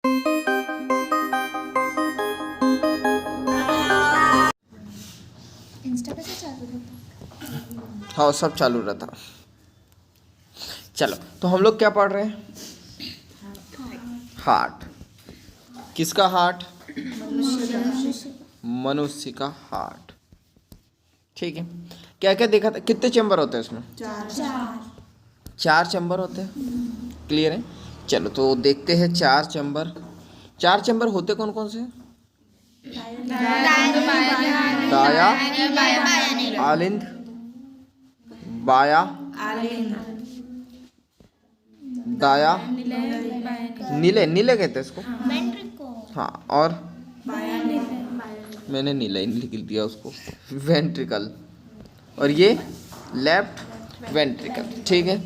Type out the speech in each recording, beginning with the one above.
Insta पे से चालू रहता। हाँ सब चालू रहता। चलो तो हम लोग क्या पढ़ रहे हैं? हार्ट। किसका हार्ट? मनुष्य का हार्ट। ठीक है। क्या क्या देखा था? कितने चैम्बर होते हैं इसमें? चार चैम्बर होते हैं। क्लियर है? चलो तो देखते हैं चार चैम्बर। चार चैम्बर होते कौन कौन से? दाया, आलिंद, बाया, दाया, नीले। नीले कहते हैं इसको। हाँ, और मैंने नीला ही लिख दिया उसको, वेंट्रिकल। और ये लेफ्ट वेंट्रिकल। ठीक है।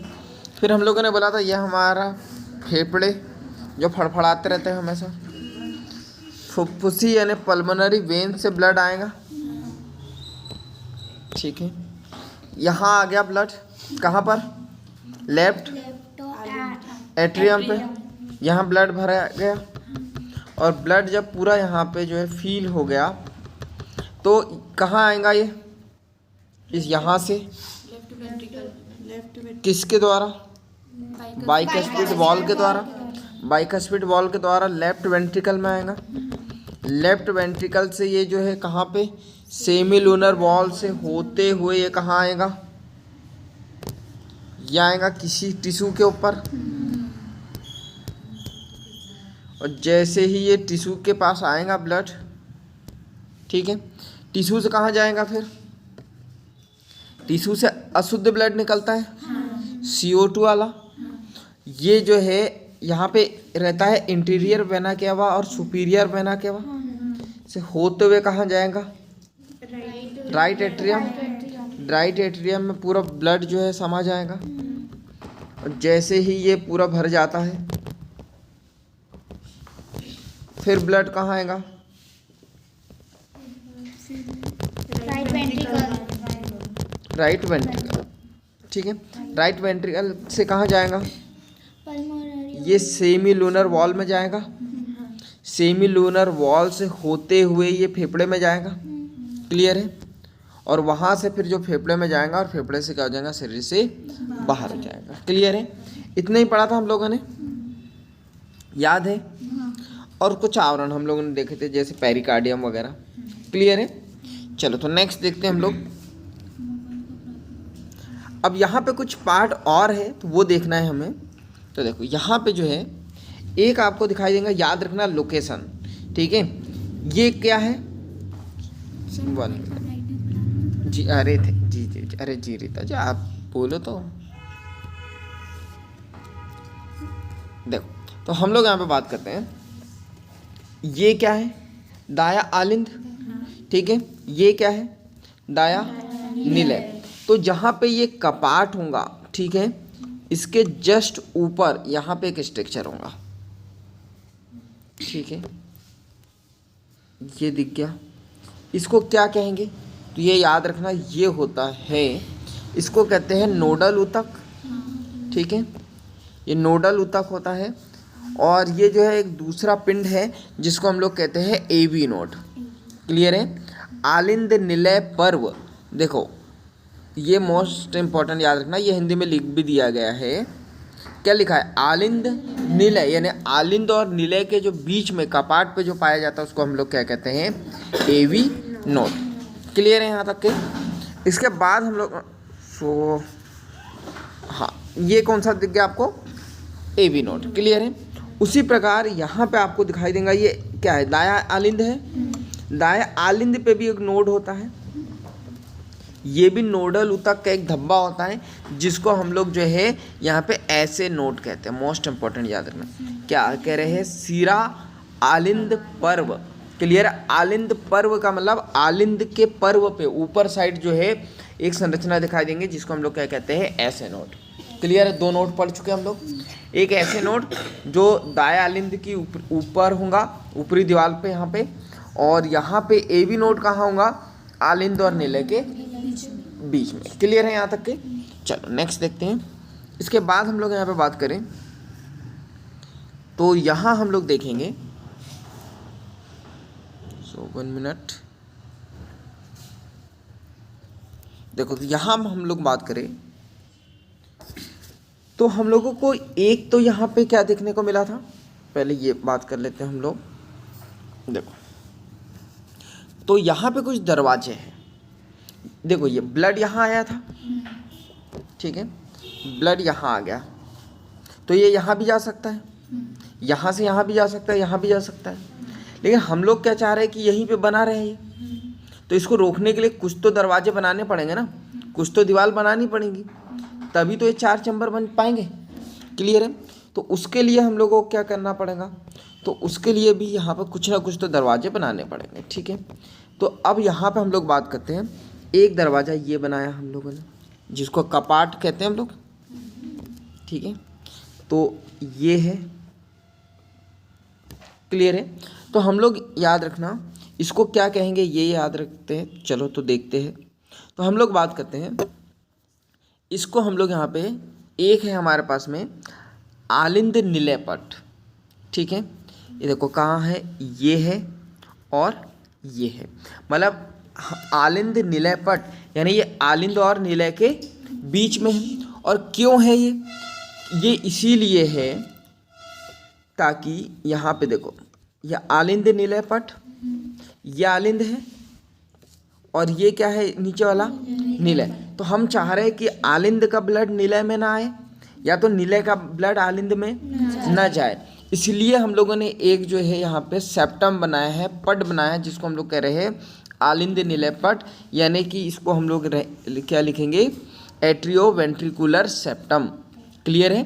फिर हम लोगों ने बोला था यह हमारा फेफड़े जो फड़फड़ाते रहते हैं हमेशा। फुफ्फुसी यानी पल्मोनरी वेन से ब्लड आएगा। ठीक है। यहाँ आ गया ब्लड, कहाँ पर? लेफ्ट एट्रियम पे। यहाँ ब्लड भरा गया, और ब्लड जब पूरा यहाँ पे जो है फील हो गया तो कहाँ आएगा ये? इस यहाँ से किसके द्वारा? बाइकस्पिड वॉल के द्वारा। बाइकस्पिड वॉल के द्वारा लेफ्ट वेंट्रिकल में आएगा। लेफ्ट वेंट्रिकल से ये जो है कहाँ पे? सेमिलूनर वॉल से होते हुए ये कहाँ आएगा? ये आएगा किसी टिश्यू के ऊपर, और जैसे ही ये टिश्यू के पास आएगा ब्लड, ठीक है, टिश्यू से कहाँ जाएगा? फिर टिश्यू से अशुद्ध ब्लड निकलता है, CO2 वाला। ये जो है यहाँ पे रहता है इंटीरियर वेना केवा और सुपीरियर वेना केवा से होते हुए कहाँ जाएगा? Right atrium. राइट एट्रियम में पूरा ब्लड जो है समा जाएगा, और जैसे ही ये पूरा भर जाता है फिर ब्लड कहाँ आएगा? Right ventricle. ठीक है। राइट वेंट्रिकल से कहाँ जाएगा? ये सेमीलूनर वॉल में जाएगा। सेमीलूनर वॉल से होते हुए ये फेफड़े में जाएगा। क्लियर है? और वहाँ से फिर जो फेफड़े में जाएगा, और फेफड़े से क्या हो जाएगा? शरीर से बाहर हो जाएगा। क्लियर है? इतना ही पढ़ा था हम लोगों ने, याद है? और कुछ आवरण हम लोगों ने देखे थे जैसे पेरिकार्डियम वगैरह। क्लियर है? चलो तो नेक्स्ट देखते हैं हम लोग। अब यहाँ पे कुछ पार्ट और है तो वो देखना है हमें। तो देखो यहाँ पे जो है एक आपको दिखाई देगा, याद रखना लोकेशन। ठीक है। ये क्या है? वन जी, अरे थे जी जी जी, अरे जी रीता जी आप बोलो तो। देखो तो हम लोग यहाँ पे बात करते हैं, ये क्या है? दाया आलिंद। ठीक है। ये क्या है? दाया निलय। तो जहाँ पे ये कपाट होगा, ठीक है, इसके जस्ट ऊपर यहाँ पे एक स्ट्रक्चर होगा। ठीक है, ये दिख गया। इसको क्या कहेंगे? तो ये याद रखना, ये होता है, इसको कहते हैं नोडल ऊतक। ठीक है, ये नोडल ऊतक होता है। और ये जो है एक दूसरा पिंड है जिसको हम लोग कहते हैं AV नोड। क्लियर है? आलिंद निलय पर्व। देखो ये मोस्ट इम्पॉर्टेंट याद रखना, ये हिंदी में लिख भी दिया गया है। क्या लिखा है? आलिंद निलय, यानी आलिंद और निलय के जो बीच में कपाट पे जो पाया जाता है उसको हम लोग क्या कहते हैं? AV node. क्लियर है यहाँ तक के? इसके बाद हम लोग हाँ, ये कौन सा दिख गया आपको? AV node. क्लियर है? उसी प्रकार यहाँ पे आपको दिखाई देगा, ये क्या है? दाया आलिंद है। दाया आलिंद पे भी एक नोड होता है। ये भी नोडल ऊतक का एक धब्बा होता है जिसको हम लोग जो है यहाँ पे ऐसे नोड कहते हैं। मोस्ट इंपॉर्टेंट याद रखना, क्या कह रहे हैं? सीरा आलिंद पर्व। क्लियर? आलिंद पर्व का मतलब आलिंद के पर्व पे ऊपर साइड जो है एक संरचना दिखाई देंगे जिसको हम लोग क्या कहते हैं? ऐसे नोड। क्लियर है? दो नोड पढ़ चुके हम लोग। एक ऐसे नोड जो दाया आलिंद की ऊपर होगा, ऊपरी दीवार पे यहाँ पे, और यहाँ पे AV नोड कहाँ होगा? आलिंद और निलय के बीच में। क्लियर है यहाँ तक के? चलो नेक्स्ट देखते हैं। इसके बाद हम लोग यहाँ पे बात करें तो यहाँ हम लोग देखेंगे, सो 1 मिनट, देखो तो यहाँ हम लोग बात करें तो हम लोगों को एक तो यहाँ पे क्या देखने को मिला था, पहले ये बात कर लेते हैं हम लोग। देखो तो यहाँ पे कुछ दरवाजे हैं, देखो ये ब्लड यहाँ आया था, ठीक है, ब्लड यहाँ आ गया, तो ये यहाँ भी जा सकता है, यहाँ से यहाँ भी जा सकता है, यहाँ भी जा सकता है, लेकिन हम लोग क्या चाह रहे हैं कि यहीं पे बना रहे ये, तो इसको रोकने के लिए कुछ तो दरवाजे बनाने पड़ेंगे ना, कुछ तो दीवार बनानी पड़ेगी, तभी तो ये 4 चैम्बर बन पाएंगे। क्लियर है? तो उसके लिए हम लोगों को क्या करना पड़ेगा, तो उसके लिए भी यहाँ पर कुछ ना कुछ तो दरवाजे बनाने पड़ेंगे। ठीक है, तो अब यहाँ पे हम लोग बात करते हैं, एक दरवाज़ा ये बनाया हम लोगों ने, जिसको कपाट कहते हैं हम लोग। ठीक है, तो ये है। क्लियर है? तो हम लोग याद रखना इसको क्या कहेंगे, ये याद रखते हैं। चलो तो देखते हैं। तो हम लोग बात करते हैं, इसको हम लोग यहाँ पे एक है हमारे पास में आलिंद निलय पट। ठीक है, ये देखो कहाँ है, ये है और ये है, मतलब आलिंद निलय पट, यानी ये आलिंद और निलय के बीच में है। और क्यों है ये इसीलिए है ताकि यहाँ पे देखो, ये आलिंद निलय पट, ये आलिंद है और ये क्या है नीचे वाला, निलय। तो हम चाह रहे हैं कि आलिंद का ब्लड निलय में ना आए, या तो निलय का ब्लड आलिंद में ना जाए। इसलिए हम लोगों ने एक जो है यहाँ पे सेप्टम बनाया है, पट बनाया है, जिसको हम लोग कह रहे हैं आलिंद निलय पट, यानी कि इसको हम लोग क्या लिखेंगे, एट्रियो वेंट्रिकुलर सेप्टम। क्लियर है?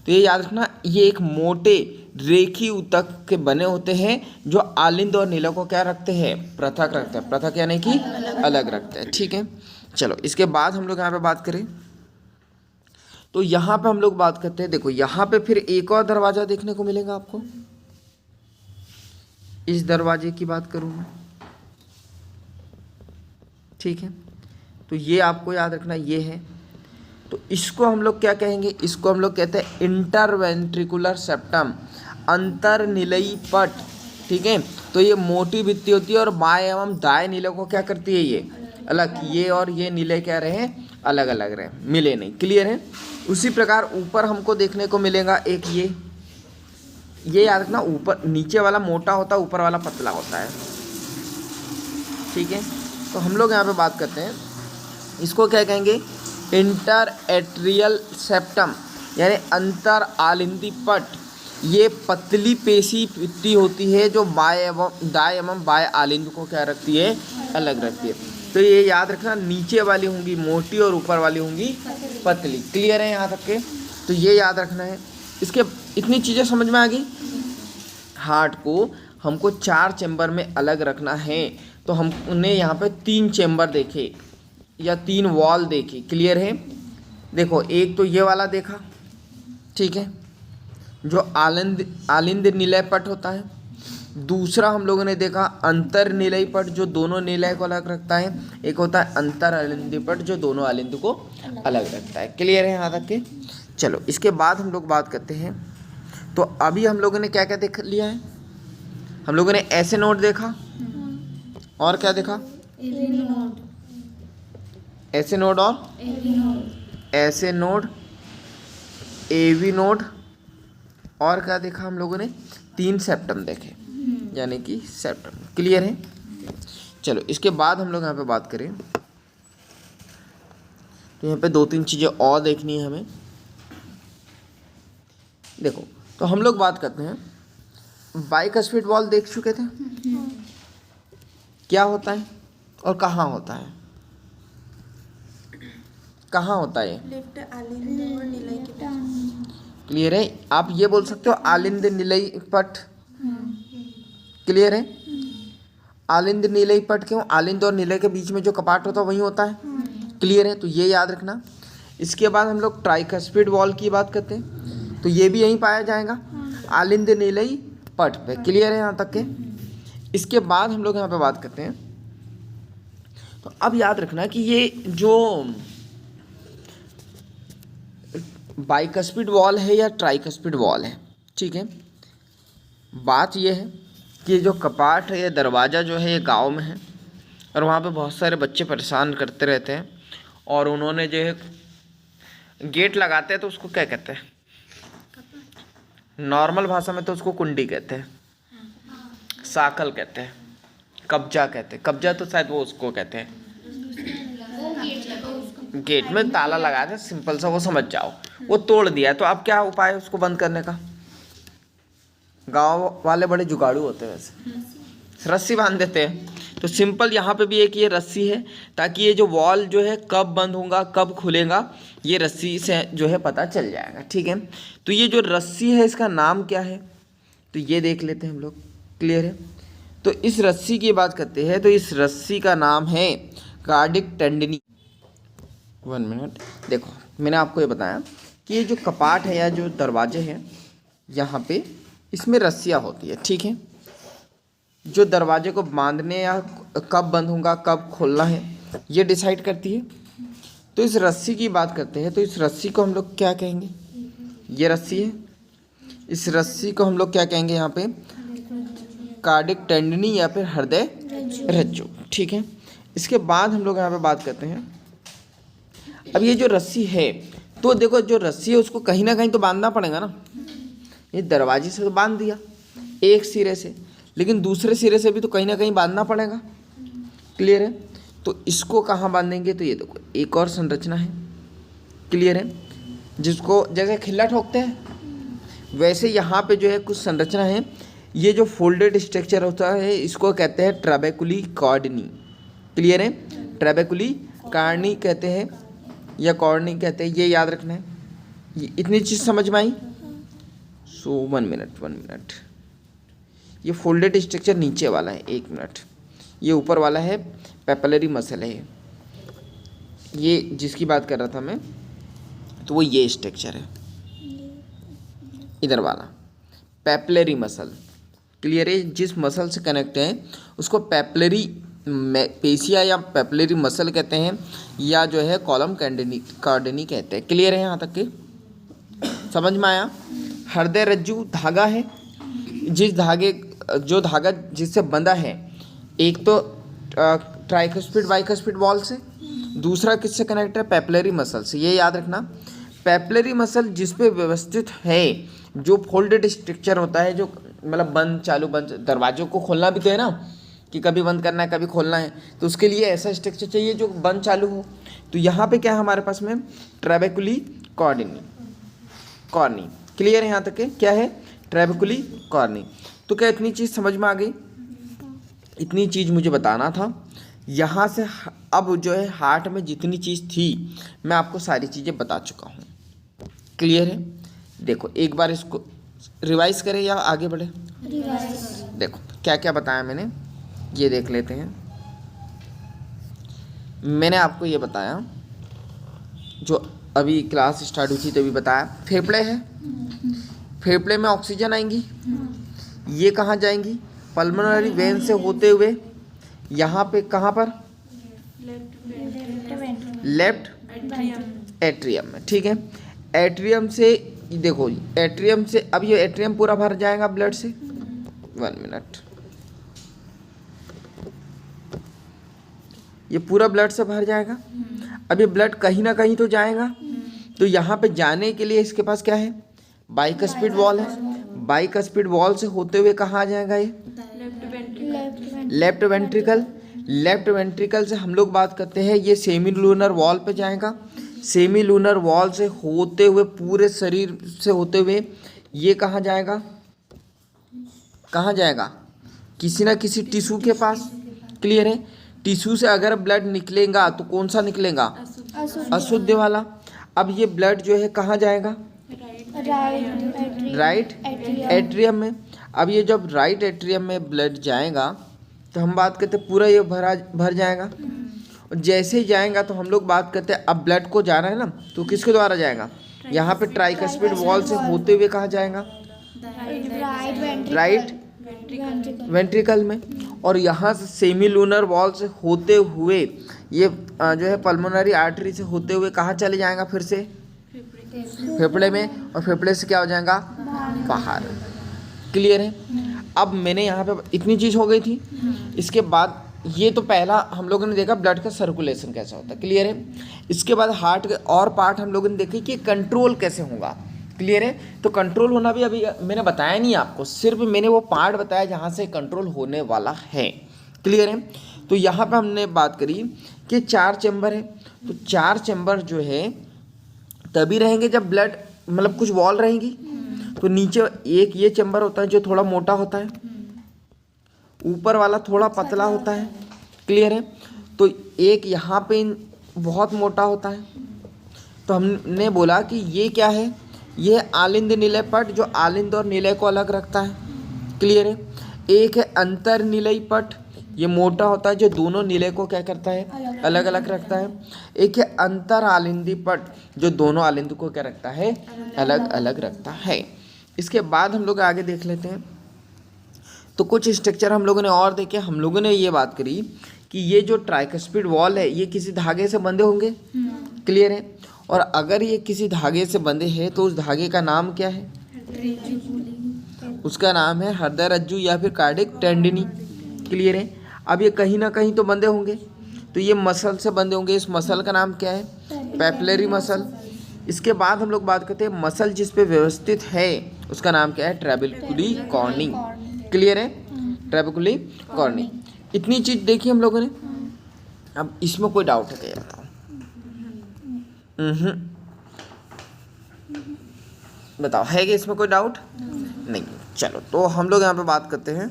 तो ये याद रखना, ये एक मोटे रेखी ऊतक के बने होते हैं जो आलिंद और निलय को क्या रखते हैं, पृथक रखते हैं। पृथक यानी कि अलग रखते हैं। ठीक है, चलो इसके बाद हम लोग यहाँ पे बात करें, तो यहाँ पे हम लोग बात करते हैं, देखो यहाँ पे फिर एक और दरवाज़ा देखने को मिलेगा आपको। इस दरवाजे की बात करूँ मैं, ठीक है, तो ये आपको याद रखना, ये है। तो इसको हम लोग क्या कहेंगे, इसको हम लोग कहते हैं इंटरवेंट्रिकुलर सेप्टम, अंतर्निलयी पट। ठीक है, तो ये मोटी भित्ति होती है और बाएं एवं दाएं निलय को क्या करती है, ये अलग, ये और ये निलय क्या रहे, अलग अलग रहे, मिले नहीं। क्लियर है? उसी प्रकार ऊपर हमको देखने को मिलेगा एक ये याद रखना, ऊपर नीचे वाला मोटा होता है, ऊपर वाला पतला होता है। ठीक है, तो हम लोग यहाँ पे बात करते हैं, इसको क्या कहेंगे, इंटर एट्रियल सेप्टम, यानी अंतर आलिंदी पट। ये पतली पेशी भित्ति होती है जो दाएं एवं बाएं आलिंद को क्या रखती है, अलग रखती है। तो ये याद रखना, नीचे वाली होंगी मोटी और ऊपर वाली होंगी पतली। क्लियर है यहाँ तक के? तो ये याद रखना है। इसके इतनी चीज़ें समझ में आ गई। हार्ट को हमको 4 चैम्बर में अलग रखना है, तो हमने यहाँ पे 3 चैम्बर देखे या 3 वॉल देखी। क्लियर है? देखो एक तो ये वाला देखा, ठीक है, जो आलिंद निलय पट होता है। दूसरा हम लोगों ने देखा अंतर निलय पट, जो दोनों निलय को अलग रखता है। एक होता है अंतर आलिंदी पट, जो दोनों आलिंद को अलग रखता है। क्लियर है यहाँ तक के? चलो इसके बाद हम लोग बात करते हैं, तो अभी हम लोगों ने क्या क्या देख लिया है, हम लोगों ने ऐसे नोड देखा और क्या देखा, ऐसे नोड और ऐसे नोड, एवी नोड, और क्या देखा हम लोगों ने, 3 सेप्टम देखे, यानी कि सेप्टम। क्लियर है? चलो इसके बाद हम लोग यहाँ पे बात करें, तो यहाँ पे 2-3 चीज़ें और देखनी है हमें। देखो तो हम लोग बात करते हैं, बाइकस्फीड वॉल देख चुके थे, क्या होता है और कहाँ होता है, कहाँ होता है, लेफ्ट आलिंद और निलय के बीच। क्लियर है? आप ये बोल सकते हो आलिंद निलय पट। क्लियर है? आलिंद निलय पट क्यों, आलिंद और निलय के बीच में जो कपाट होता है वही होता है। क्लियर है? तो ये याद रखना। इसके बाद हम लोग ट्राइकस्पिड वॉल की बात करते हैं, तो ये भी यहीं पाया जाएगा, आलिंद निलय पट पे। क्लियर है यहाँ तक के? इसके बाद हम लोग यहाँ पे बात करते हैं, तो अब याद रखना कि ये जो बाइकस्पिड वॉल है या ट्राइकस्पिड वॉल है, ठीक है, बात ये है कि जो कपाट है, ये दरवाज़ा जो है ये गांव में है और वहाँ पे बहुत सारे बच्चे परेशान करते रहते हैं और उन्होंने जो है गेट लगाते हैं तो उसको क्या कहते हैं? नॉर्मल भाषा में तो उसको कुंडी कहते हैं, साकल कहते हैं, कब्जा कहते हैं। कब्जा तो शायद वो उसको कहते हैं, गेट में ताला लगा दे, सिंपल सा, वो समझ जाओ। वो तोड़ दिया तो अब क्या उपाय है उसको बंद करने का? गांव वाले बड़े जुगाड़ू होते हैं वैसे, रस्सी बांध देते हैं। तो सिंपल यहाँ पे भी एक ये रस्सी है ताकि ये जो वॉल जो है कब बंद होगा कब खुलेगा ये रस्सी से जो है पता चल जाएगा। ठीक है, तो ये जो रस्सी है इसका नाम क्या है तो ये देख लेते हैं हम लोग। क्लियर है? तो इस रस्सी की बात करते हैं तो इस रस्सी का नाम है कार्डिक टेंडनी। 1 मिनट, देखो मैंने आपको ये बताया कि ये जो कपाट है या जो दरवाजे हैं यहाँ पे इसमें रस्सियाँ होती है। ठीक है, जो दरवाजे को बांधने या कब बंद होगा कब खोलना है ये डिसाइड करती है। तो इस रस्सी की बात करते हैं तो इस रस्सी को हम लोग क्या कहेंगे? ये रस्सी है, इस रस्सी को हम लोग क्या कहेंगे यहाँ पे? कार्डिक टेंडनी या फिर हृदय रज्जु। ठीक है, इसके बाद हम लोग यहाँ पे बात करते हैं। अब ये जो रस्सी है तो देखो जो रस्सी है उसको कहीं ना कहीं तो बांधना पड़ेगा ना। ये दरवाजे से तो बांध दिया एक सिरे से, लेकिन दूसरे सिरे से भी तो कहीं ना कहीं बांधना पड़ेगा। क्लियर है? तो इसको कहाँ बांधेंगे? तो ये देखो एक और संरचना है। क्लियर है? जिसको जैसे खिल्ला ठोकते हैं वैसे यहाँ पे जो है कुछ संरचना है। ये जो फोल्डेड स्ट्रक्चर होता है इसको कहते हैं ट्रैबेकुली कॉर्डनी। क्लियर है? ट्रैबेकुली कॉर्डनी कहते हैं या कॉर्डनी कहते हैं, ये याद रखना है। ये इतनी चीज़ समझ में आई? सो 1 मिनट, ये फोल्डेड स्ट्रक्चर नीचे वाला है, 1 मिनट। ये ऊपर वाला है पेपलरी मसल है, ये जिसकी बात कर रहा था मैं, तो वो ये स्ट्रक्चर है इधर वाला पेपलरी मसल। क्लियर है? जिस मसल से कनेक्ट है उसको पेपलरी पेशिया या पेपलरी मसल कहते हैं या जो है कॉलम कॉर्डनी कहते हैं। क्लियर है यहाँ तक के? समझ में आया? हृदय रज्जु धागा है, जिस धागे जो धागा जिससे बंधा है, एक तो ट्राइकस्पिड बाइकस्पिड वॉल से, दूसरा किससे कनेक्ट है? पेपलरी मसल से। ये याद रखना, पेपलरी मसल जिस पे व्यवस्थित है, जो फोल्डेड स्ट्रक्चर होता है, जो मतलब बंद चालू बंद, दरवाजों को खोलना भी तो है ना कि कभी बंद करना है कभी खोलना है, तो उसके लिए ऐसा स्ट्रक्चर चाहिए जो बंद चालू हो। तो यहाँ पे क्या है हमारे पास में? ट्रैबेकुली कॉर्नी। क्लियर है यहाँ तक के? क्या है? ट्रैबेकुली कॉर्नी। तो क्या इतनी चीज़ समझ में आ गई? इतनी चीज़ मुझे बताना था। यहाँ से अब जो है हार्ट में जितनी चीज़ थी मैं आपको सारी चीज़ें बता चुका हूँ। क्लियर है? देखो एक बार इसको रिवाइज करें या आगे बढ़े? देखो क्या क्या बताया मैंने, ये देख लेते हैं। मैंने आपको ये बताया, जो अभी क्लास स्टार्ट हुई थी तभी बताया, फेफड़े है, फेफड़े में ऑक्सीजन आएंगी, ये कहाँ जाएंगी? पल्मोनरी वेन से होते हुए यहाँ पे कहाँ पर? लेफ्ट एट्रियम में। ठीक है, एट्रियम से देखो, एट्रियम से अब ये एट्रियम पूरा भर जाएगा ब्लड से। 1 मिनट, ये पूरा ब्लड से भर जाएगा। अब ये ब्लड कहीं ना कहीं तो जाएगा, तो यहाँ पे जाने के लिए इसके पास क्या है? बाइकस्पिड वॉल है। बाइकस्पिड वॉल से होते हुए कहाँ आ जाएगा? ये लेफ्ट वेंट्रिकल। लेफ्ट वेंट्रिकल से हम लोग बात करते हैं ये सेमी लूनर वॉल पे जाएगा। सेमी लूनर वॉल से होते हुए पूरे शरीर से होते हुए ये कहाँ जाएगा? कहाँ जाएगा? किसी ना किसी टिश्यू के पास। क्लियर है? टिश्यू से अगर ब्लड निकलेगा तो कौन सा निकलेगा? अशुद्ध वाला। अब ये ब्लड जो है कहाँ जाएगा? राइट एट्रियम में। अब ये जब राइट एट्रियम में ब्लड जाएगा तो हम बात करते हैं पूरा ये भर जाएगा। और जैसे ही जाएगा तो हम लोग बात करते हैं अब ब्लड को जाना है ना, तो किसके द्वारा जाएगा? यहाँ पे ट्राइकस्पिड वॉल से होते हुए कहाँ जाएगा? राइट वेंट्रिकल में। और यहाँ से सेमी लूनर वॉल से होते हुए ये जो है पल्मोनरी आर्टरी से होते हुए कहाँ चले जाएगा? फिर से फेफड़े में, और फेफड़े से क्या हो जाएगा? बाहर। क्लियर है। अब मैंने यहाँ पे इतनी चीज़ हो गई थी। इसके बाद ये तो पहला हम लोगों ने देखा ब्लड का सर्कुलेशन कैसा होता है, क्लियर है। इसके बाद हार्ट के और पार्ट हम लोगों ने देखे कि कंट्रोल कैसे होगा, क्लियर है। तो कंट्रोल होना भी अभी मैंने बताया नहीं आपको, सिर्फ मैंने वो पार्ट बताया जहाँ से कंट्रोल होने वाला है, क्लियर है। तो यहाँ पे हमने बात करी कि 4 चैम्बर है। तो 4 चैम्बर जो है तभी रहेंगे जब ब्लड मतलब कुछ वॉल रहेंगी। तो नीचे एक ये चैम्बर होता है जो थोड़ा मोटा होता है, ऊपर वाला थोड़ा पतला होता है, क्लियर है। तो एक यहाँ पे बहुत मोटा होता है। तो हमने बोला कि ये क्या है, ये आलिंद निलय पट जो आलिंद और निलय को अलग रखता है, क्लियर है। एक है अंतर निलय पट, ये मोटा होता है जो दोनों निलय को क्या करता है, अलग अलग रखता है। एक है अंतर आलिंदी पट जो दोनों आलिंद को क्या रखता है, अलग अलग रखता है। इसके बाद हम लोग आगे देख लेते हैं। तो कुछ स्ट्रक्चर हम लोगों ने और देखे। हम लोगों ने ये बात करी कि ये जो ट्राइकस्पिड वॉल है ये किसी धागे से बंधे होंगे, क्लियर है। और अगर ये किसी धागे से बंधे हैं तो उस धागे का नाम क्या है, उसका नाम है हृदय रज्जु या फिर कार्डिक टेंडिनी, क्लियर है। अब ये कहीं ना कहीं तो बंधे होंगे, तो ये मसल से बंधे होंगे। इस मसल का नाम क्या है, पेपिलरी मसल। इसके बाद हम लोग बात करते हैं मसल जिस पे व्यवस्थित है उसका नाम क्या है, ट्रेबेकुली कॉर्नी, क्लियर है, ट्रेबेकुली कॉर्नी। इतनी चीज देखी हम लोगों ने। अब इसमें कोई डाउट है क्या, बताओ। बताओ है कि इसमें कोई डाउट नहीं। चलो तो हम लोग यहाँ पे बात करते हैं।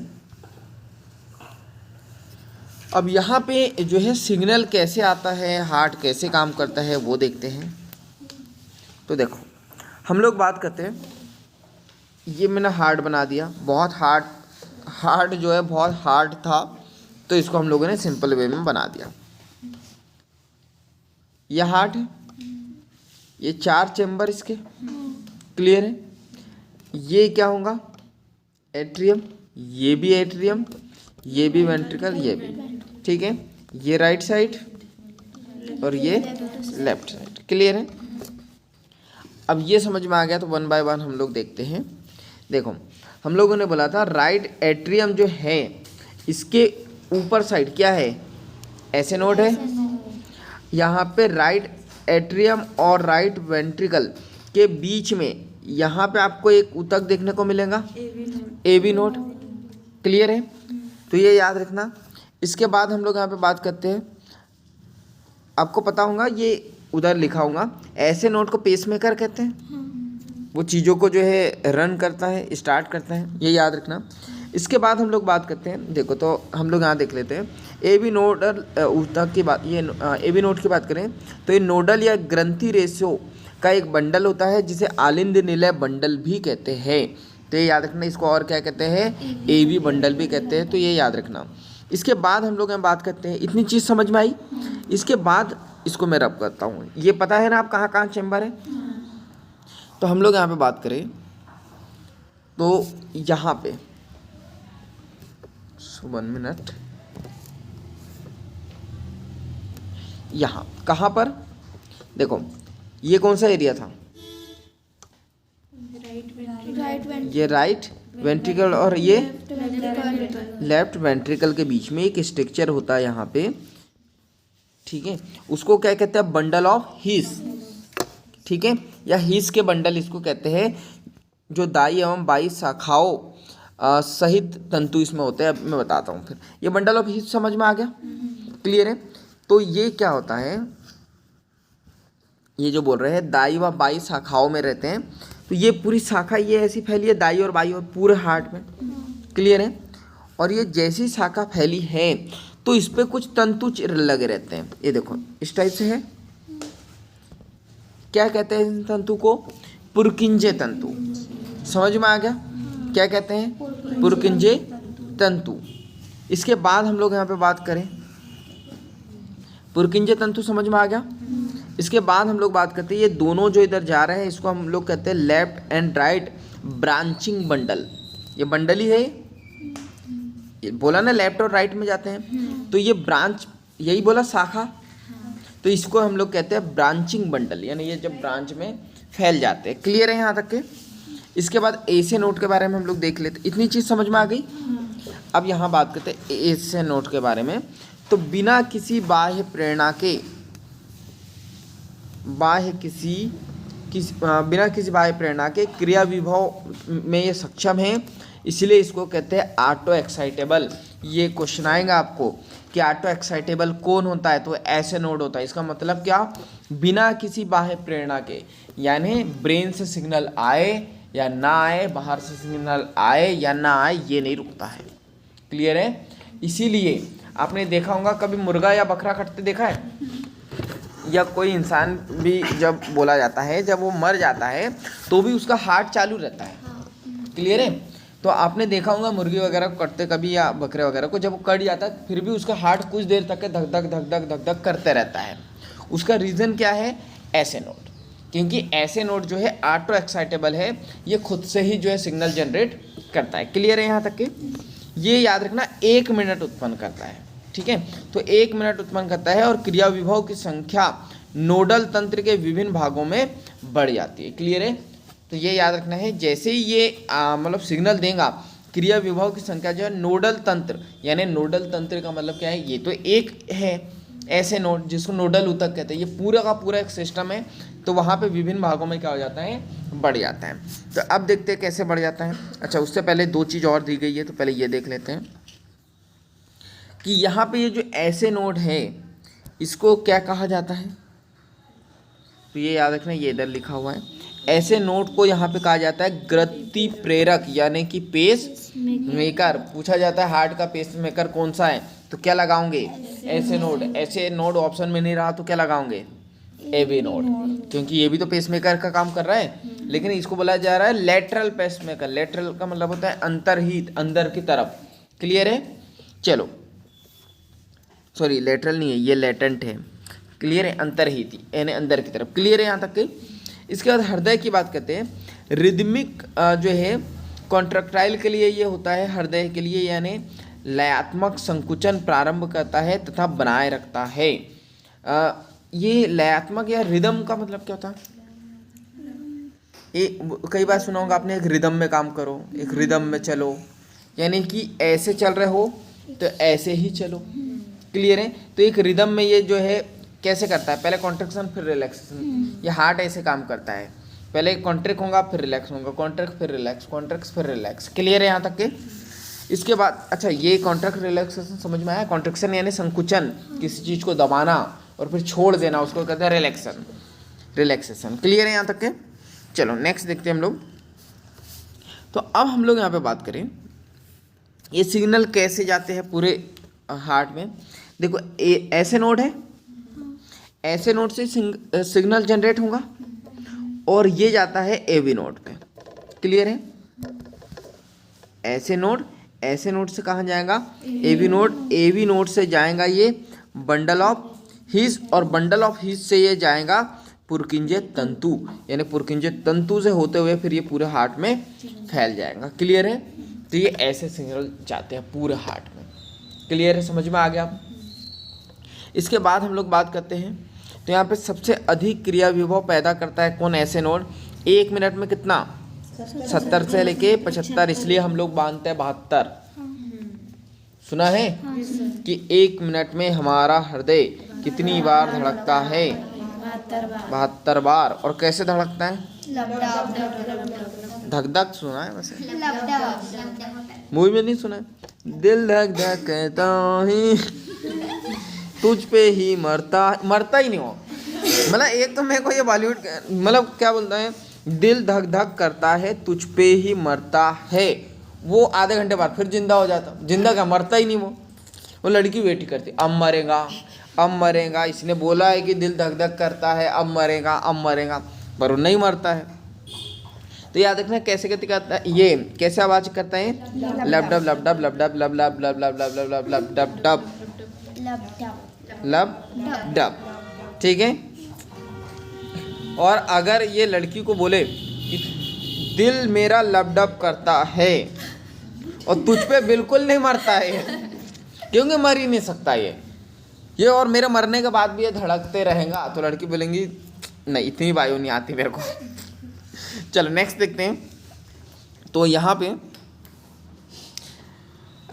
अब यहाँ पे जो है सिग्नल कैसे आता है, हार्ट कैसे काम करता है वो देखते हैं। तो देखो हम लोग बात करते हैं, ये मैंने हार्ट बना दिया, बहुत हार्ट जो है बहुत हार्ड था, तो इसको हम लोगों ने सिंपल वे में बना दिया। यह हार्ट है, ये 4 चैम्बर इसके, क्लियर है। ये क्या होगा, एट्रियम, ये भी एट्रियम, ये भी वेंट्रिकल, ये भी, ठीक है। ये राइट साइड और ये लेफ्ट साइड, क्लियर है। अब ये समझ में आ गया तो 1 बाय 1 हम लोग देखते हैं। देखो हम लोगों ने बोला था राइट एट्रियम जो है इसके ऊपर साइड क्या है, ऐसे नोड है। यहाँ पे राइट एट्रियम और राइट वेंट्रिकल के बीच में यहाँ पे आपको एक ऊतक देखने को मिलेगा, एवी नोड, क्लियर है। तो ये याद रखना। इसके बाद हम लोग यहाँ पे बात करते हैं, आपको पता होगा ये उधर लिखा होगा, ऐसे नोड को पेसमेकर कहते हैं, वो चीज़ों को जो है रन करता है, स्टार्ट करता है, ये याद रखना। इसके बाद हम लोग बात करते हैं, देखो तो हम लोग यहाँ देख लेते हैं एवी नोडल ऊतक की बात। ये एवी नोड की बात करें तो ये नोडल या ग्रंथि रेशो का एक बंडल होता है जिसे आलिंद निलय बंडल भी कहते हैं। तो ये याद रखना, इसको और क्या कहते हैं, एवी बंडल भी कहते हैं, तो ये याद रखना। इसके बाद हम लोग यहाँ बात करते हैं, इतनी चीज़ समझ में आई। इसके बाद इसको मैं रब करता हूँ, ये पता है ना आप कहाँ कहाँ चैम्बर है। तो हम लोग यहाँ पे बात करें तो यहाँ पे 1 मिनट, यहाँ कहाँ पर देखो, ये कौन सा एरिया था, ये राइट वेंट्रिकल और ये लेफ्ट वेंट्रिकल के बीच में एक स्ट्रक्चर होता है यहाँ पे, ठीक है। उसको क्या कहते हैं, बंडल ऑफ हीस, ठीक है, या हीस के बंडल इसको कहते हैं, जो दाई एवं बाई शाखाओं सहित तंतु इसमें होते हैं। अब मैं बताता हूँ फिर। ये बंडल ऑफ हीस समझ में आ गया, क्लियर है। तो ये क्या होता है, ये जो बोल रहे हैं दाई व बाई शाखाओं में रहते हैं, तो ये पूरी शाखा ये ऐसी फैली है, दाई और बाई और पूरे हार्ट में, क्लियर है। और ये जैसी शाखा फैली है तो इस पर कुछ तंतु लगे रहते हैं, ये देखो इस टाइप से है। क्या कहते हैं इन तंतु को, पुरकिंजे तंतु, समझ में आ गया, क्या कहते हैं, पुरकिंजे तंतु। इसके बाद हम लोग यहाँ पे बात करें, पुरकिंजे तंतु समझ में आ गया। इसके बाद हम लोग बात करते हैं, ये दोनों जो इधर जा रहे हैं इसको हम लोग कहते हैं left and right branching bundle. ये बंडल ही है, ये बोला ना लेफ्ट और राइट में जाते हैं, तो ये ब्रांच, यही बोला शाखा, तो इसको हम लोग कहते हैं ब्रांचिंग बंडल, यानी ये जब ब्रांच में फैल जाते हैं, क्लियर है यहाँ तक के। इसके बाद ऐसे नोट के बारे में हम लोग देख लेते, इतनी चीज़ समझ में आ गई। अब यहाँ बात करते हैं ऐसे नोट के बारे में। तो बिना किसी बाह्य प्रेरणा के, बिना किसी बाह्य प्रेरणा के क्रिया विभव में ये सक्षम है, इसलिए इसको कहते हैं ऑटो एक्साइटेबल। ये क्वेश्चन आएगा आपको कि ऑटो एक्साइटेबल कौन होता है, तो ऐसे नोड होता है। इसका मतलब क्या, बिना किसी बाह्य प्रेरणा के, यानी ब्रेन से सिग्नल आए या ना आए, बाहर से सिग्नल आए या ना आए, ये नहीं रुकता है। क्लियर है? इसीलिए आपने देखा होगा कभी मुर्गा या बकरा कटते देखा है, या कोई इंसान भी जब बोला जाता है, जब वो मर जाता है तो भी उसका हार्ट चालू रहता है। क्लियर है? तो आपने देखा होगा मुर्गी वगैरह को कटते कभी, या बकरे वगैरह को, जब वो कट जाता है फिर भी उसका हार्ट कुछ देर तक धक धक धक धक धक धक करते रहता है। उसका रीज़न क्या है? ऐसे नोड। क्योंकि ऐसे नोड जो है ऑटो एक्साइटेबल है, ये खुद से ही जो है सिग्नल जनरेट करता है। क्लियर है यहाँ तक कि? ये याद रखना 1 मिनट उत्पन्न करता है। ठीक है, तो 1 मिनट उत्पन्न करता है और क्रिया विभव की संख्या नोडल तंत्र के विभिन्न भागों में बढ़ जाती है। क्लियर है? तो ये याद रखना है, जैसे ही ये मतलब सिग्नल देगा, क्रिया विभव की संख्या जो है नोडल तंत्र, यानी नोडल तंत्र का मतलब क्या है, ये तो एक है ऐसे नोड जिसको नोडल ऊतक कहते हैं, ये पूरा का पूरा एक सिस्टम है, तो वहाँ पे विभिन्न भागों में क्या हो जाता है, बढ़ जाता है। तो अब देखते हैं कैसे बढ़ जाता है। अच्छा, उससे पहले 2 चीज़ और दी गई है, तो पहले ये देख लेते हैं कि यहाँ पे ये जो ऐसे नोड है इसको क्या कहा जाता है। तो ये याद रखना, ये इधर लिखा हुआ है। ऐसे नोड को यहाँ पे कहा जाता है गति प्रेरक, यानी कि पेस मेकर। पूछा जाता है हार्ट का पेस मेकर कौन सा है, तो क्या लगाओगे? ऐसे नोड। ऐसे नोड ऑप्शन में नहीं रहा तो क्या लगाओगे? एवी नोड, क्योंकि ये भी तो पेस मेकर का काम कर रहा है, लेकिन इसको बोला जा रहा है लेटरल पेस मेकर। लेटरल का मतलब होता है अंतर्हित, अंदर की तरफ। क्लियर है? चलो, सॉरी लेटरल नहीं है, ये लेटेंट है। क्लियर है? अंतर्हित यानी अंदर की तरफ। क्लियर है यहाँ तक के? इसके बाद हृदय की बात करते हैं। रिदमिक जो है कॉन्ट्रैक्टाइल के लिए ये होता है, हृदय के लिए, यानी लयात्मक संकुचन प्रारंभ करता है तथा बनाए रखता है। ये लयात्मक या रिदम का मतलब क्या होता है? कई बार सुना होगा आपने, एक रिदम में काम करो, एक रिदम में चलो, यानी कि ऐसे चल रहे हो तो ऐसे ही चलो। क्लियर है? तो एक रिदम में ये जो है कैसे करता है, पहले कॉन्ट्रैक्शन फिर रिलैक्सेशन। ये हार्ट ऐसे काम करता है, पहले कॉन्ट्रैक्ट होगा फिर रिलैक्स होगा, कॉन्ट्रैक्ट फिर रिलैक्स, कॉन्ट्रैक्ट फिर रिलैक्स। क्लियर है यहाँ तक के? इसके बाद अच्छा, ये कॉन्ट्रैक्ट रिलैक्सेशन समझ में आया? कॉन्ट्रैक्शन यानी संकुचन, किसी चीज़ को दबाना और फिर छोड़ देना, उसको कहते हैं रिलैक्सेशन। क्लियर है यहाँ तक के? चलो नेक्स्ट देखते हैं हम लोग। तो अब हम लोग यहाँ पे बात करें ये सिग्नल कैसे जाते हैं पूरे हार्ट में। देखो ऐसे नोड है, ऐसे नोड से सिग्नल जनरेट होगा और ये जाता है एवी नोड पे। क्लियर है? ऐसे नोड से कहाँ जाएगा? AV node. एवी नोड से जाएगा ये बंडल ऑफ हिस, और बंडल ऑफ हिस से ये जाएगा पुरकिंजे तंतु, यानी पुरकिंजे तंतु से होते हुए फिर ये पूरे हार्ट में फैल जाएगा। क्लियर है? तो ये ऐसे सिग्नल जाते हैं पूरे हार्ट में। क्लियर है? समझ में आ गया आप? इसके बाद हम लोग बात करते हैं, तो यहाँ पे सबसे अधिक क्रिया विभव पैदा करता है कौन? ऐसे नोड। 1 मिनट में कितना? 70 से लेके 75, इसलिए हम लोग बांधते हैं 72। सुना है कि 1 मिनट में हमारा हृदय कितनी बार धड़कता है? 72 बार। और कैसे धड़कता है? धक धक सुना है वैसे, मूवी में नहीं सुना है? दिल धक धक कहता ही तुझ पे ही मरता ही नहीं हो। मतलब एक तो मेरे को ये बॉलीवुड मतलब क्या बोलता है, दिल धक धक करता है तुझ पे ही मरता है, वो आधे घंटे बाद फिर जिंदा हो जाता। जिंदा क्या, मरता ही नहीं वो लड़की वेट करती, अब मरेगा। इसने बोला है कि दिल धक धक करता है, अब मरेगा, पर वो नहीं मरता है। तो याद रखना कैसे कैसे करता है, ये कैसे आवाज करता है? लब डब लब डब लब डब लब लब लब लब लब लब लब डब डब लब डब। ठीक है? और अगर ये लड़की को बोले कि दिल मेरा लब डब करता है और तुझ पे बिल्कुल नहीं मरता है, क्योंकि मर ही नहीं सकता ये और मेरे मरने के बाद भी ये धड़कते रहेगा, तो लड़की बोलेंगी नहीं, इतनी वायु नहीं आती मेरे को। चलो नेक्स्ट देखते हैं। तो यहाँ पे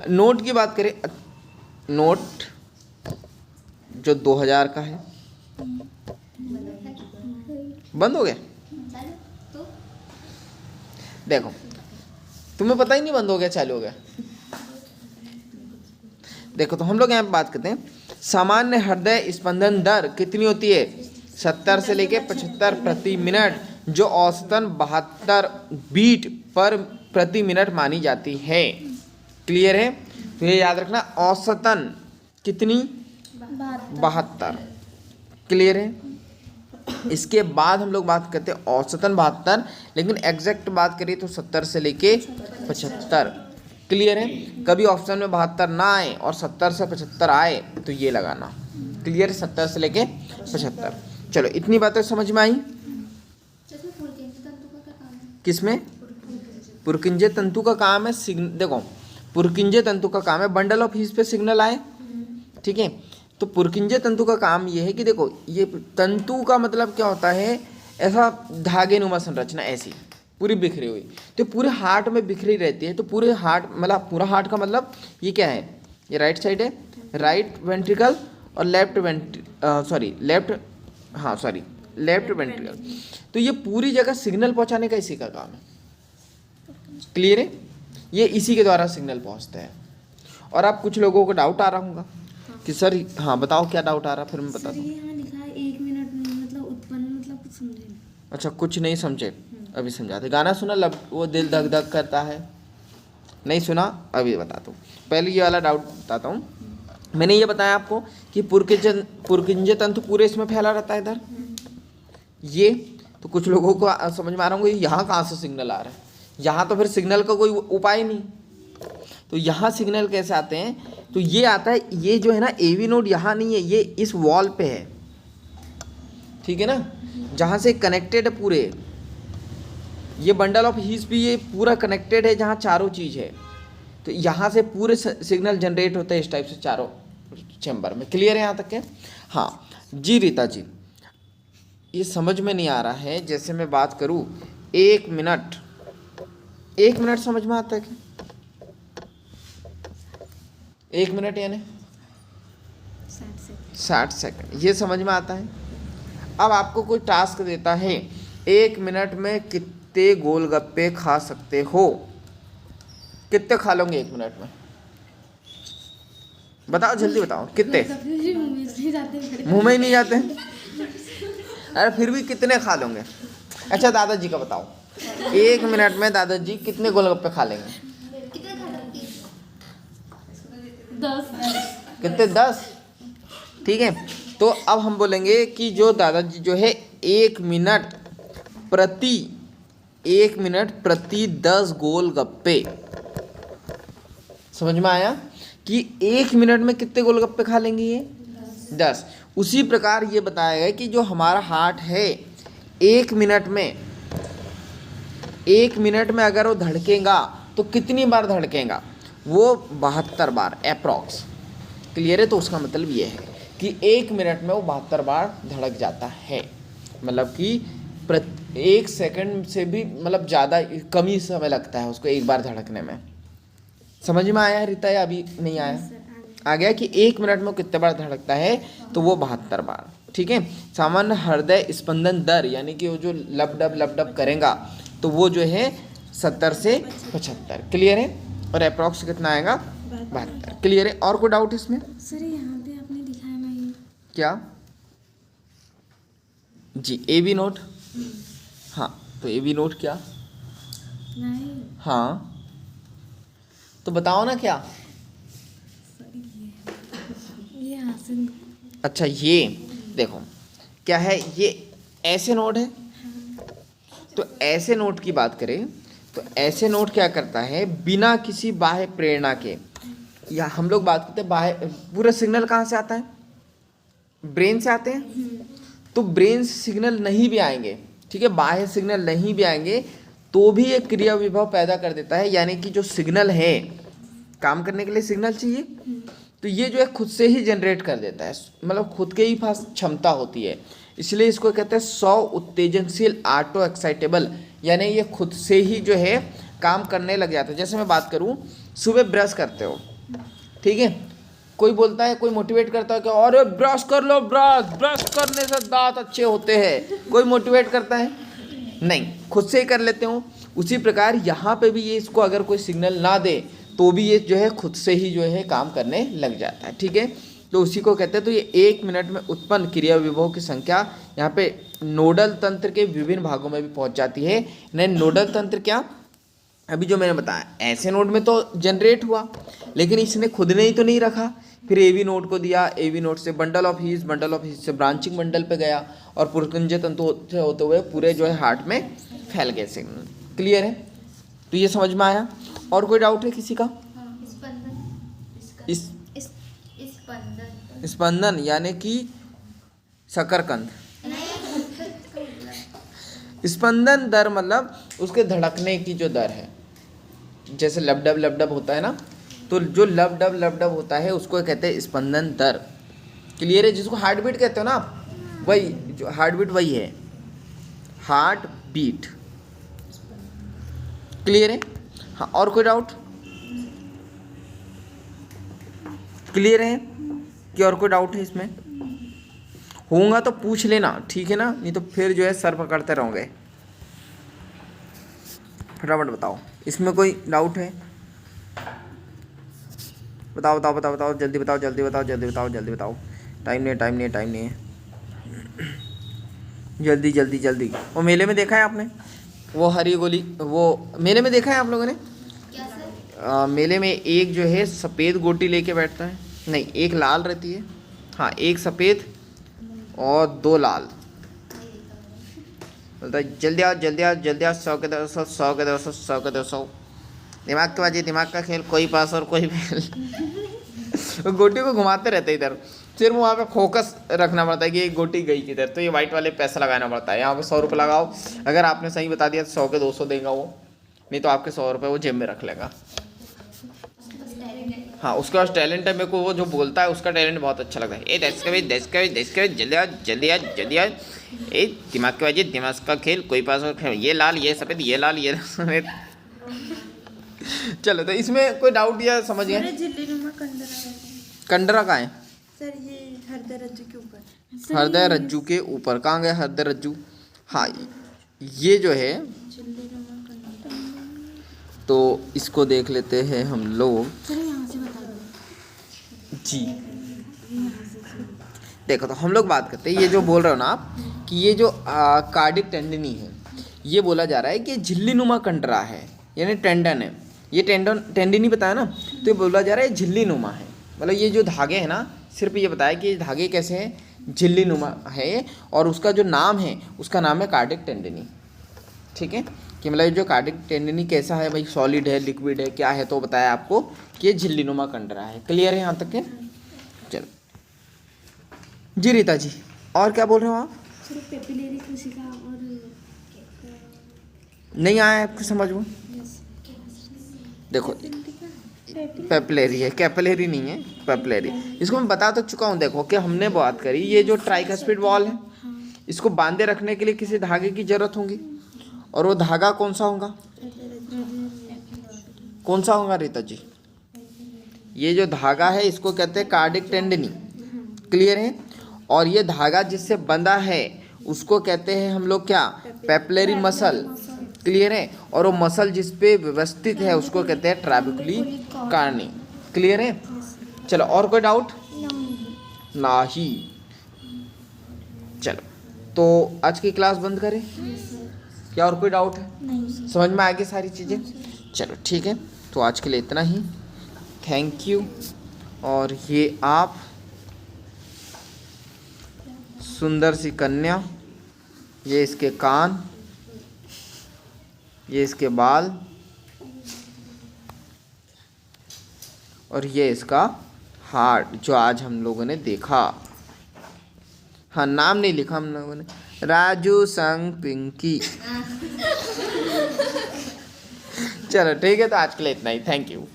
नोट की बात करें, नोट जो 2000 का है बंद हो गया। तो देखो तुम्हें पता ही नहीं बंद हो गया चालू हो गया। देखो तो हम लोग यहाँ पे बात करते हैं, सामान्य हृदय स्पंदन दर कितनी होती है? 70 से लेके 75 प्रति मिनट, जो औसतन 72 बीट पर प्रति मिनट मानी जाती है। क्लियर है? तो ये याद रखना, औसतन कितनी? 72। क्लियर है? इसके बाद हम लोग बात करते हैं औसतन 72, लेकिन एग्जैक्ट बात करिए तो 70 से लेके 75। क्लियर है? कभी ऑप्शन में 72 ना आए और 70 से 75 आए तो ये लगाना। क्लियर है? 70 से लेके 75। चलो इतनी बातें समझ में आई। जिसमें पुरकिंजे तंतु का क्या काम है? किसमें? पुरकिंजे तंतु का काम है देखो पुरकिंजे तंतु का काम है बंडल ऑफ हीस पे सिग्नल आए। ठीक है, तो पुरकिंजे तंतु का काम ये है कि देखो ये तंतु का मतलब क्या होता है, ऐसा धागे नुमा संरचना ऐसी पूरी बिखरी हुई, तो पूरे हार्ट में बिखरी रहती है। तो पूरे हार्ट मतलब पूरा हार्ट का मतलब ये क्या है, ये राइट साइड है, राइट वेंट्रिकल और लेफ्ट वेंट्रिकल। तो ये पूरी जगह सिग्नल पहुंचाने का इसी का काम है। क्लियर है? ये इसी के द्वारा सिग्नल पहुंचता है। और आप कुछ लोगों को डाउट आ रहा होगा कि सर हाँ बताओ क्या डाउट आ रहा, फिर मैं बता दूँ। यहाँ लिखा है 1 मिनट में मतलब उत्पन्न मतलब कुछ समझे नहीं। अच्छा कुछ नहीं समझे, अभी समझाते। गाना सुना वो दिल धक धक करता है, नहीं सुना? अभी बताता हूँ। पहले ये वाला डाउट बताता हूँ। मैंने ये बताया आपको कि पुरकिंजे तंतु पूरे इसमें फैला रहता है इधर ये। तो कुछ लोगों को समझ में आ रहा होगा यहाँ कहाँ से सिग्नल आ रहा है, यहाँ तो फिर सिग्नल का कोई उपाय नहीं। तो यहाँ सिग्नल कैसे आते हैं? तो ये आता है, ये जो है ना एवी नोड यहाँ नहीं है, ये इस वॉल पे है। ठीक है ना, जहाँ से कनेक्टेड है पूरे, ये बंडल ऑफ हीस भी ये पूरा कनेक्टेड है जहाँ चारों चीज़ है। तो यहाँ से पूरे सिग्नल जनरेट होते हैं इस टाइप से चारों चैम्बर में। क्लियर है यहाँ तक के? हाँ जी रीता जी, ये समझ में नहीं आ रहा है। जैसे मैं बात करूँ 1 मिनट समझ में आता है क्या? 1 मिनट यानी 60 सेकंड, ये समझ में आता है। अब आपको कोई टास्क देता है 1 मिनट में कितने गोलगप्पे खा सकते हो, कितने खा लोगे 1 मिनट में? बताओ जल्दी बताओ कितने। मुंह में ही नहीं जाते। अरे फिर भी कितने खा लोगे? अच्छा दादाजी का बताओ, 1 मिनट में दादाजी कितने गोलगप्पे खा लेंगे? कितने खा लोगी? 10। कितने? 10। ठीक है, तो अब हम बोलेंगे कि जो दादाजी जो है 1 मिनट प्रति 10 गोलगप्पे। समझ में आया कि 1 मिनट में कितने गोलगप्पे खा लेंगे ये? 10। उसी प्रकार ये बताया गया कि जो हमारा हार्ट है 1 मिनट में अगर वो धड़केगा तो कितनी बार धड़केगा? वो 72 बार अप्रॉक्स। क्लियर है? तो उसका मतलब ये है कि 1 मिनट में वो 72 बार धड़क जाता है। मतलब कि 1 सेकंड से भी मतलब ज़्यादा कम ही समय लगता है उसको एक बार धड़कने में। समझ में आया रीता या अभी नहीं आया? आ गया कि 1 मिनट में वो कितने बार धड़कता है? तो वो 72 बार। ठीक है, सामान्य हृदय स्पंदन दर यानी कि वो जो लब डब करेगा तो वो जो है 70 से 75। क्लियर है? और अप्रॉक्स कितना आएगा? 72। क्लियर है? और कोई डाउट इसमें? सर यहाँ पे आपने दिखाया नहीं क्या जी? A B note. हाँ तो ए बी नोट क्या? नहीं हाँ तो बताओ ना क्या। ये हासिल। अच्छा ये देखो क्या है, ये ऐसे नोट है। तो ऐसे नोट की बात करें तो ऐसे नोट क्या करता है, बिना किसी बाह्य प्रेरणा के, या हम लोग बात करते हैं बाह्य, पूरा सिग्नल कहाँ से आता है? ब्रेन से आते हैं। तो ब्रेन से सिग्नल नहीं भी आएंगे, ठीक है, बाह्य सिग्नल नहीं भी आएंगे तो भी एक क्रिया विभव पैदा कर देता है। यानी कि जो सिग्नल है, काम करने के लिए सिग्नल चाहिए, तो ये जो है खुद से ही जनरेट कर देता है, मतलब खुद के ही पास क्षमता होती है। इसलिए इसको कहते हैं स्व उत्तेजनशील ऑटो एक्साइटेबल, यानी ये खुद से ही जो है काम करने लग जाते हो। जैसे मैं बात करूँ, सुबह ब्रश करते हो, ठीक है, कोई बोलता है, कोई मोटिवेट करता है कि अरे ब्रश कर लो, ब्रश ब्रश करने से दांत अच्छे होते हैं, कोई मोटिवेट करता है? नहीं, खुद से ही कर लेते हो। उसी प्रकार यहाँ पे भी ये इसको अगर कोई सिग्नल ना दे तो भी ये जो है खुद से ही जो है काम करने लग जाता है, ठीक है। तो उसी को कहते हैं। तो ये 1 मिनट में उत्पन्न क्रिया विभव की संख्या यहाँ पे नोडल तंत्र के विभिन्न भागों में भी पहुँच जाती है। नहीं, नोडल तंत्र क्या, अभी जो मैंने बताया ऐसे नोड में तो जनरेट हुआ, लेकिन इसने खुद ने ही तो नहीं रखा, फिर एवी नोड को दिया, एवी नोड से बंडल ऑफ हीज से ब्रांचिंग बंडल पे गया और पुरकुंज तंतु से होते हुए पूरे जो है हार्ट में फैल गए सिग्नल। क्लियर है? तो ये समझ में आया? और कोई डाउट है किसी का? स्पंदन यानी कि शकरकंद। स्पंदन दर मतलब उसके धड़कने की जो दर है, जैसे लबडब होता है ना, तो जो लबडब होता है उसको कहते हैं स्पंदन दर। क्लियर है? जिसको हार्ट बीट कहते हो ना आप, वही जो हार्ट बीट वही है, हार्ट बीट। क्लियर है? हाँ, और कोई डाउट? क्लियर है कि और कोई डाउट है इसमें? होगा तो पूछ लेना, ठीक है ना, नहीं तो फिर जो है सर पकड़ते रहोगे। फटाफट बताओ, इसमें कोई डाउट है? बताओ बताओ बताओ बताओ, जल्दी बताओ जल्दी बताओ जल्दी बताओ जल्दी बताओ। टाइम नहीं है। जल्दी जल्दी जल्दी। वो मेले में देखा है आपने, वो हरी गोली, वो मेले में देखा है आप लोगों ने? मेले में एक जो है सफ़ेद गोटी लेके बैठता है, नहीं एक लाल रहती है, हाँ एक सफ़ेद और 2 लाल। बोलता है जल्दी आओ जल्दी आओ जल्दी आओ, 100 के 200 100 के 200 100 के 200। दिमाग की बाजी, दिमाग का खेल, कोई पास और कोई फेल। गोटी को घुमाते रहते इधर, सिर्फ वहाँ पे फोकस रखना पड़ता है कि ये गोटी गई किधर, तो ये वाइट वाले पैसा लगाना पड़ता है। यहाँ पे 100 रुपये लगाओ, अगर आपने सही बता दिया तो 100 के 200 देगा वो, नहीं तो आपके 100 रुपये वो जेब में रख लेगा। हाँ, उसके पास टैलेंट है। मेरे को वो जो बोलता है उसका टैलेंट बहुत अच्छा लगता है। ए 10 के जल्दी आओ जल्दी आओ जल्दी आओ। ए दिमाग की बाजी, दिमाग का खेल, कोई पास और खेल, ये लाल ये सफ़ेद, ये लाल ये सफ़ेद। चलो, तो इसमें कोई डाउट या समझ गए? कंडरा कहाँ है सर? ये हृदय रज्जु के ऊपर। हृदय रज्जु के ऊपर कहाँ गया हृदय रज्जु? हाँ, ये जो है, तो इसको देख लेते हैं हम लोग जी। देखो, तो हम लोग बात करते हैं, ये जो बोल रहे हो ना आप कि ये जो कार्डिक टेंडनी है, ये बोला जा रहा है कि झिल्ली नुमा कंडरा है, यानी टेंडन है। ये टेंडनी बताया ना, तो ये बोला जा रहा है झिल्ली नुमा है। मतलब ये जो धागे हैं ना, सिर्फ ये बताया कि ये धागे कैसे हैं, झिल्ली नुमा है, और उसका जो नाम है उसका नाम है कार्डिक टेंडनी। ठीक है, कि मतलब जो कार्डिक टेंडनी कैसा है भाई, सॉलिड है लिक्विड है क्या है, तो बताया आपको कि ये झिल्ली नुमा कंडरा है। क्लियर है यहाँ तक के? चलो जी रीता जी, और क्या बोल रहे हो आप? सिर्फ पेपिलरी कोशिका और नहीं आया आपको समझ में? देखो, पेपिलरी है, कैपिलरी नहीं है, पेपिलरी। इसको मैं बता तो चुका हूँ। देखो कि हमने बात करी, ये जो ट्राइकस्पिड वॉल है, इसको बांधे रखने के लिए किसी धागे की जरूरत होगी, और वो धागा कौन सा होगा? कौन सा होगा रीता जी? ये जो धागा है इसको कहते हैं कार्डिक टेंडनी। क्लियर है? और ये धागा जिससे बंधा है उसको कहते हैं हम लोग क्या? Papillary muscle. क्लियर है? और वो मसल जिस पे व्यवस्थित है उसको कहते हैं ट्रैबेकुली कार्नी। क्लियर है? चलो, और कोई डाउट? नहीं। चलो, तो आज की क्लास बंद करें क्या? और कोई डाउट है? नहीं। समझ में आ गई सारी चीज़ें? चलो ठीक है, तो आज के लिए इतना ही। Thank you. और ये आप सुंदर सी कन्या, ये इसके कान, ये इसके बाल, और ये इसका हार्ट जो आज हम लोगों ने देखा। हाँ, नाम नहीं लिखा हम लोगों ने, राजू संग पिंकी। चलो ठीक है, तो आज के लिए इतना ही। Thank you.